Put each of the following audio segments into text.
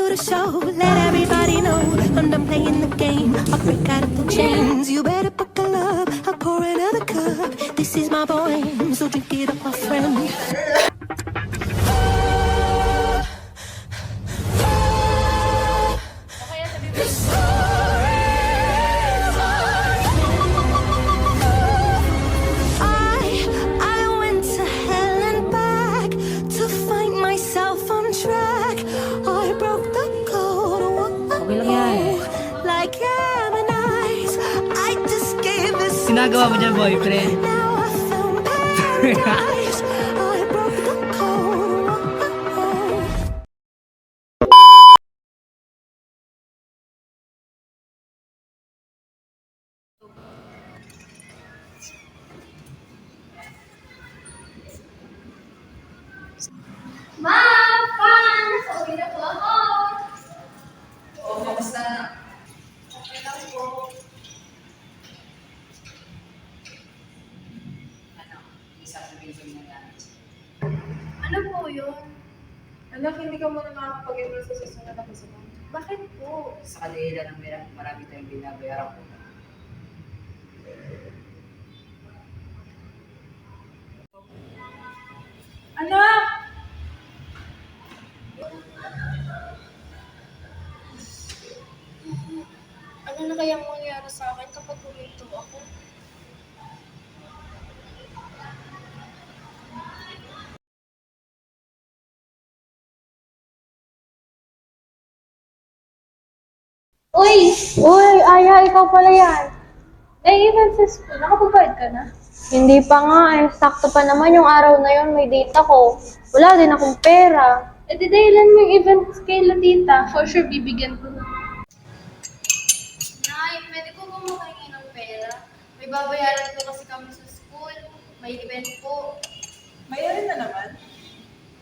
the show. Let everybody know I'm done playing the game. I'll break out of the chains. You better buckle up. I'll pour another cup. This is my poem, so drink it up, my friend. I went to hell and back to find myself on track. I broke the code. Whoa, like Gemini's. I just gave this. Ginagawa mo dyan, boyfriend? Now I found paradise. I broke the code. Whoa. Ma'am! Pan! Pauwi na po ako! Oo, kamusta na? Okay lang po. Ano? Isa sa reason na yan. Ano po yun? Anak, hindi ka muna makakapag-enroll sa susunod na kusunan. Bakit po? Sa kanila ng marami tayong binabayaran ko. Anak! Ano na kayang mangyari sa akin kapag huminto ako? Uy! Uy! Aya, ikaw pala yan. Even sa school, nakapagbayad ka na? Hindi pa nga eh. Sakto pa naman yung araw na yun, may data ko. Wala din akong pera. E di dahilan mo yung event kay Latita. For sure, bibigyan ko. Nay, pwede ko ba makahingi ng pera? May babayaran ko kasi kami sa school. May event po. Mayarin na naman.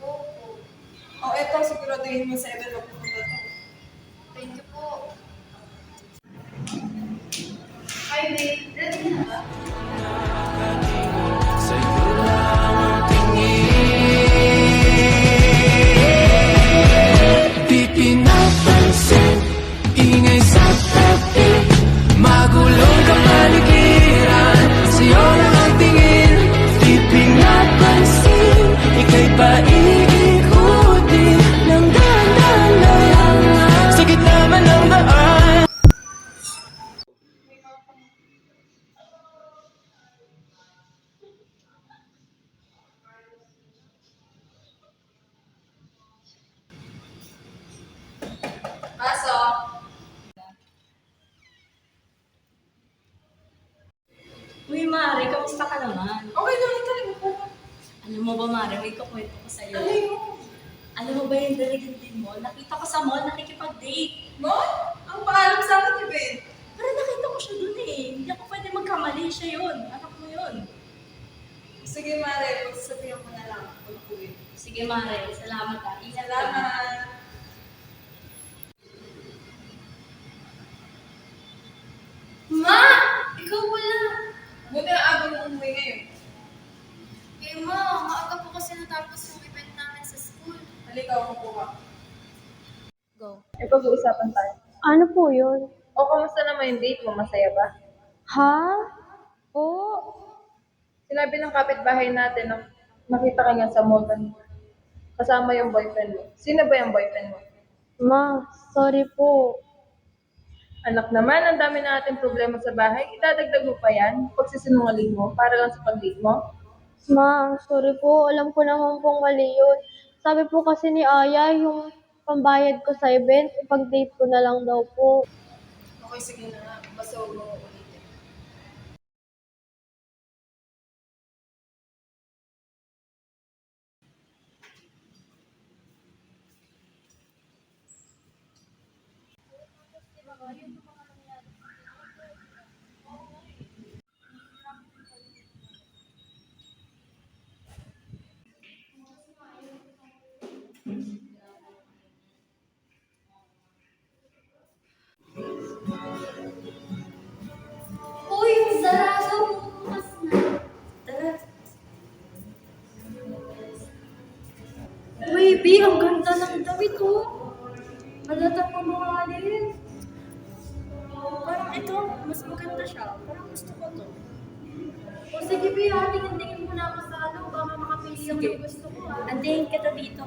Opo. O eto, siguraduhin mo sa event mo pupunta to. Thank you po. Hi, babe. Ready na ba? Di pinapansin, ingay sa tabi, magulong kapaligiran, sa'yo lang ang tingin. Di pinapansin, ika'y paiikutin ng dahan-dahan lang sa gitna man ng daan. Pasok! Uy, Mare, kamusta ka naman? Okay lang, ito rin po. Alam mo ba, Mare, may kukwento ko sa'yo. Ano yun? Alam mo ba yung dalagang mo? Nakita ko sa mall, nakikipag-date. Mo? Ang paalam sa akin, event. Pero nakita ko siya dun eh. Hindi ako pwede magkamali, siya yun. Anak mo yun. Sige, Mare, pagsasabihan ko na lang. Pag-uwi. Sige, Mare, salamat ah. Ingat ka. Salamat! Ma! Ikaw pala! Buti na agaw mo umuwi ngayon. Eh, ma, maaga po kasi natapos yung event namin sa school. Halika, umupo ka. Go. May pag-uusapan tayo. Ano po yun? O, kamusta naman yung date mo? Masaya ba? Ha? Po? Sinabi ng kapitbahay natin na nakita ka niya sa mall kanina. Kasama yung boyfriend mo. Sino ba yung boyfriend mo? Ma, sorry po. Anak naman, ang dami na natin problema sa bahay. Idadagdag mo pa yan? Pagsisinungaling mo para lang sa pag-date mo? Ma, sorry po. Alam ko naman pong mali yun. Sabi po kasi ni Aya, yung pambayad ko sa event, ipag-date ko na lang daw po. Okay, sige na nga. Basta huwag mo ulitin. Uy, yung dalaga mo bukas na. Tara. Uy, B, ang ganda ng damit oh. Malata po mga alin. Parang ito, mas maganda siya. Parang gusto ko to. O sige, Bea, tingin-tingin muna ako sa ano. Baka makapili yung gusto ko Antayin kita dito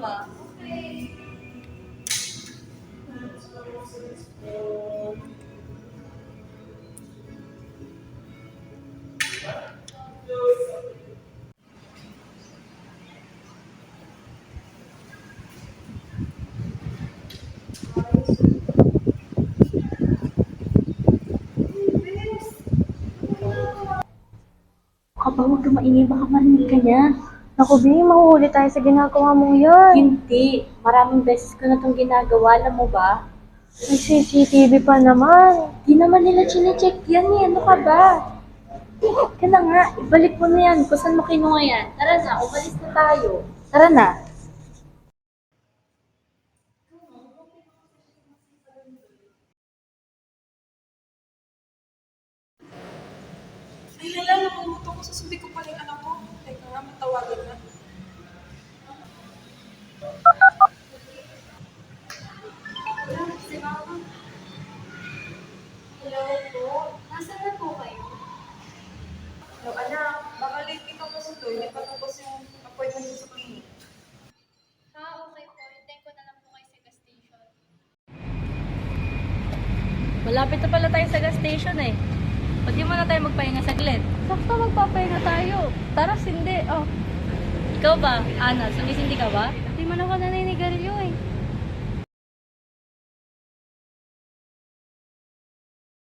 Kapag huwag ka maingay, baka marinig ka niya. Naku, Bi, mahuhuli tayo sa ginagawa mong yan. Hindi. Maraming beses ko na itong ginagawa. Alam mo ba? May CCTV pa naman. Di naman nila chinecheck yan eh. Ano ka ba? Ka na nga. Ibalik mo na yan. Kung saan mo kinuha yan. Tara na, umalis na tayo. Tara na. Ay, lala, nakumuto ko. Sasabi ko pala yung anak ko. Teka nga, matawagan na. Si Mama. Hello po. Nasaan na po kayo? No, anak, baka late kita po sa toy. Hindi pa tapos yung appointment ko sa clinic. Okay po. Hintayin ko na lang po kayo sa gas station. Malapit na pala tayo sa gas station eh. Ba't di mo na tayo magpahinga saglit? Sakto magpapahinga tayo. Taras hindi. Oh, Ikaw ba, Ana, sumisindi ka ba? di man ako naninigarilyo eh.